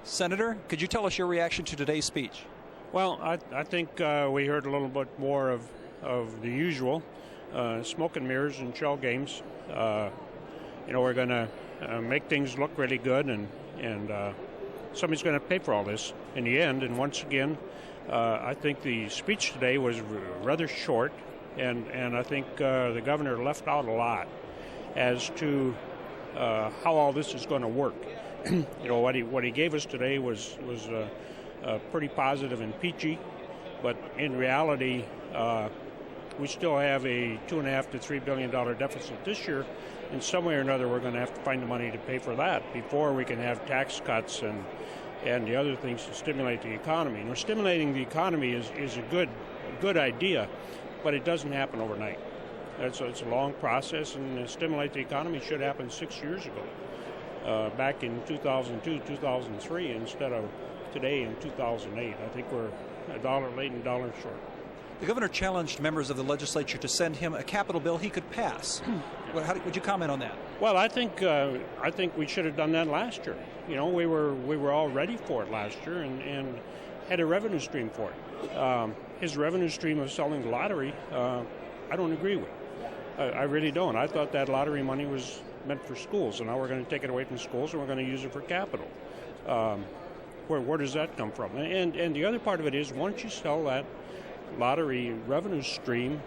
Senator, could you tell us your reaction to today's speech? Well, I think we heard a little bit more of the usual smoke and mirrors and shell games. We're going to make things look really good, and somebody's going to pay for all this in the end. And once again, I think the speech today was rather short, and I think the governor left out a lot as to how all this is going to work. What he gave us today was pretty positive and peachy, but in reality, we still have a $2.5 to $3 billion deficit this year, and some way or another we're going to have to find the money to pay for that before we can have tax cuts and the other things to stimulate the economy. Stimulating the economy is a good idea, but it doesn't happen overnight. It's a long process, and stimulate the economy should happen 6 years ago. Back in 2002, 2003, instead of today in 2008. I think we're a dollar late and a dollar short. The governor challenged members of the legislature to send him a capital bill he could pass. Would you comment on that? Well, I think we should have done that last year. We were all ready for it last year and had a revenue stream for it. His revenue stream of selling the lottery, I don't agree with. I really don't. I thought that lottery money was meant for schools, and now we're going to take it away from schools and we're going to use it for capital. Where does that come from? And the other part of it is, once you sell that lottery revenue stream,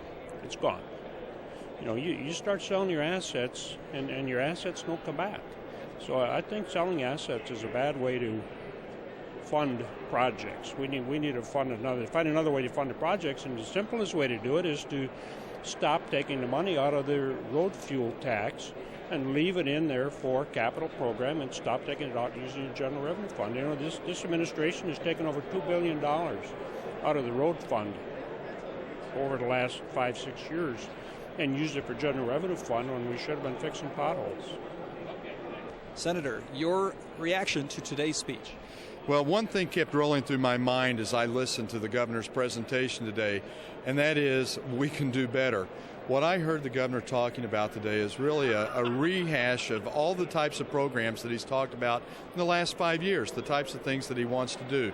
it's gone. You start selling your assets, and your assets don't come back. So I think selling assets is a bad way to fund projects. We need to find another way to fund the projects, and the simplest way to do it is to stop taking the money out of the road fuel tax and leave it in there for capital program, and stop taking it out using the general revenue fund. This administration has taken over $2 billion out of the road fund over the last 5-6 years and used it for general revenue fund when we should have been fixing potholes. Senator, your reaction to today's speech? Well, one thing kept rolling through my mind as I listened to the governor's presentation today, and that is we can do better. What I heard the governor talking about today is really a rehash of all the types of programs that he's talked about in the last 5 years, the types of things that he wants to do.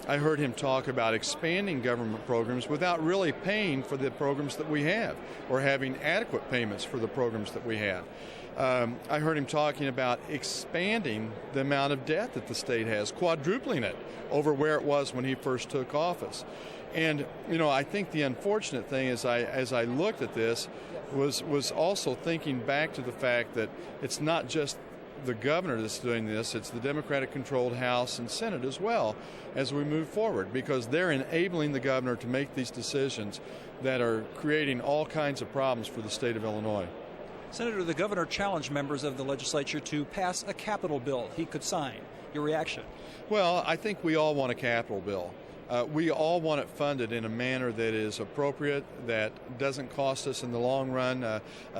I heard him talk about expanding government programs without really paying for the programs that we have, or having adequate payments for the programs that we have. I heard him talking about expanding the amount of debt that the state has, quadrupling it over where it was when he first took office. And, I think the unfortunate thing as I looked at this was also thinking back to the fact that it's not just the governor that's doing this, it's the Democratic-controlled House and Senate as well as we move forward, because they're enabling the governor to make these decisions that are creating all kinds of problems for the state of Illinois. Senator, the governor challenged members of the legislature to pass a capital bill he could sign. Your reaction? Well, I think we all want a capital bill. We all want it funded in a manner that is appropriate, that doesn't cost us in the long run,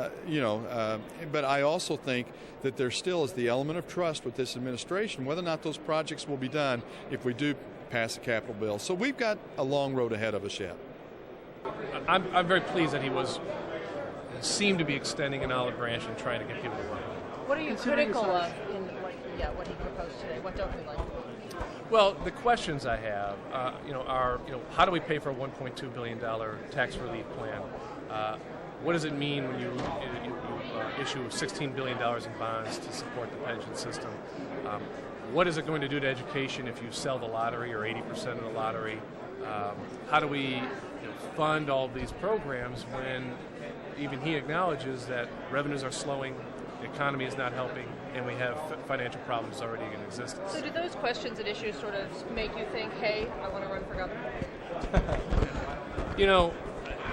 but I also think that there still is the element of trust with this administration, whether or not those projects will be done if we do pass a capital bill. So we've got a long road ahead of us yet. I'm very pleased that he seemed to be extending an olive branch and trying to get people to work. What are you critical of in what he proposed today? What don't you like? Well, the questions I have, are how do we pay for a $1.2 billion tax relief plan? What does it mean when you issue $16 billion in bonds to support the pension system? What is it going to do to education if you sell the lottery or 80% of the lottery? How do we fund all these programs when even he acknowledges that revenues are slowing, the economy is not helping, and we have financial problems already in existence? So do those questions and issues sort of make you think, hey, I want to run for governor?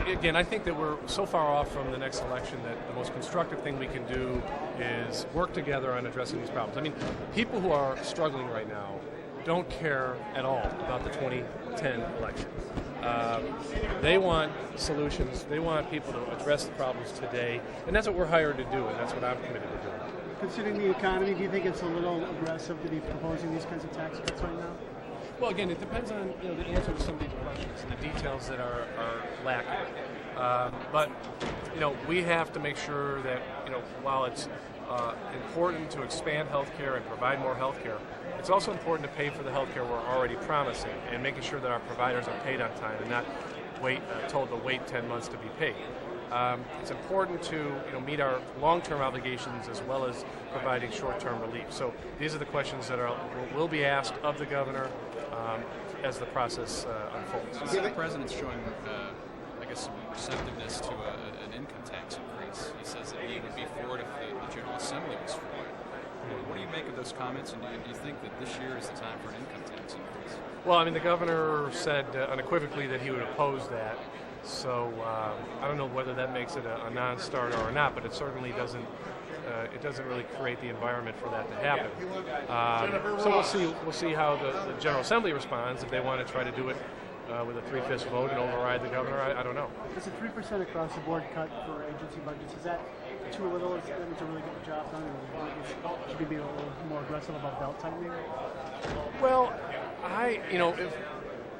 Again, I think that we're so far off from the next election that the most constructive thing we can do is work together on addressing these problems. I mean, people who are struggling right now don't care at all about the 2010 election. They want solutions. They want people to address the problems today, and that's what we're hired to do, and that's what I'm committed to doing. Considering the economy, do you think it's a little aggressive to be proposing these kinds of tax cuts right now? Well, again, it depends on the answer to some of these questions and the details that are lacking. But we have to make sure that while it's important to expand health care and provide more health care, it's also important to pay for the health care we're already promising and making sure that our providers are paid on time and not told to wait 10 months to be paid. It's important to meet our long-term obligations as well as providing short-term relief. So these are the questions that will be asked of the governor as the process unfolds. The president's showing, some receptiveness to an income tax increase. He says that he would be for it if the General Assembly was for it. What do you make of those comments, and do you think that this year is the time for an income tax increase? Well, the governor said unequivocally that he would oppose that. So I don't know whether that makes it a non-starter or not, but it certainly doesn't. It doesn't really create the environment for that to happen. So we'll see how the General Assembly responds. If they want to try to do it with a 3/5 vote and override the governor, I don't know. Is a 3% across the board cut for agency budgets, is that too little? Is that to really get the job done? Or should we be a little more aggressive about belt tightening? Well,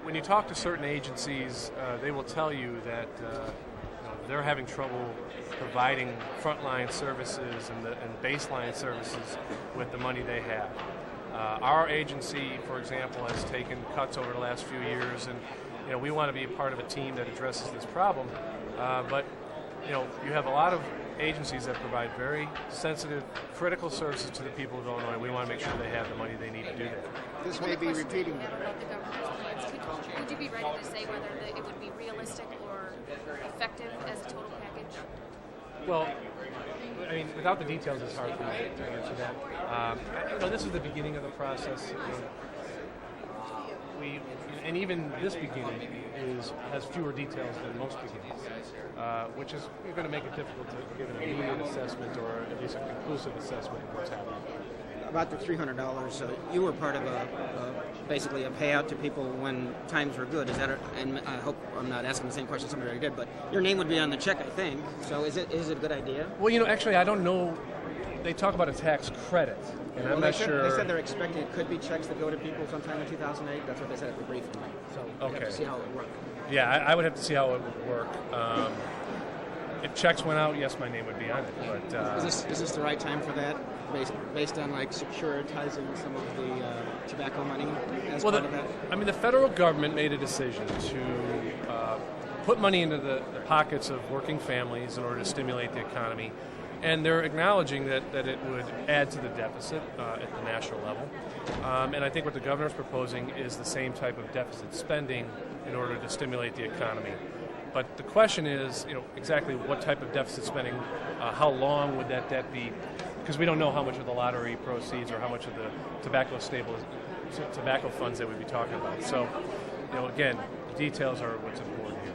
when you talk to certain agencies, they will tell you that they're having trouble providing frontline services and baseline services with the money they have. Our agency, for example, has taken cuts over the last few years, and we want to be a part of a team that addresses this problem. But you have a lot of agencies that provide very sensitive, critical services to the people of Illinois. We want to make sure they have the money they need to do that. This may be repeating about the governor's plans. Would you be ready to say whether it would be realistic or effective as a total package? Well, without the details, it's hard for me to answer that. This is the beginning of the process. And even this beginning has fewer details than most beginnings, which is going to make it difficult to give an immediate assessment or at least a conclusive assessment of what's happening. About the $300, you were part of basically a payout to people when times were good. Is that? And I hope I'm not asking the same question somebody already did, but your name would be on the check, I think. So is it a good idea? Well, actually, I don't know. They talk about a tax credit, and I'm not sure. They said they're expecting it could be checks that go to people sometime in 2008. That's what they said at the briefing. So we'll have to see how it would work. Yeah, I would have to see how it would work. If checks went out, yes, my name would be on it. But is this the right time for that, based on securitizing some of the tobacco money as part of that? The federal government made a decision to put money into the pockets of working families in order to stimulate the economy. And they're acknowledging that it would add to the deficit at the national level. And I think what the governor's proposing is the same type of deficit spending in order to stimulate the economy. But the question is, exactly what type of deficit spending, how long would that debt be? Because we don't know how much of the lottery proceeds or how much of the tobacco funds they would be talking about. So, again, the details are what's important.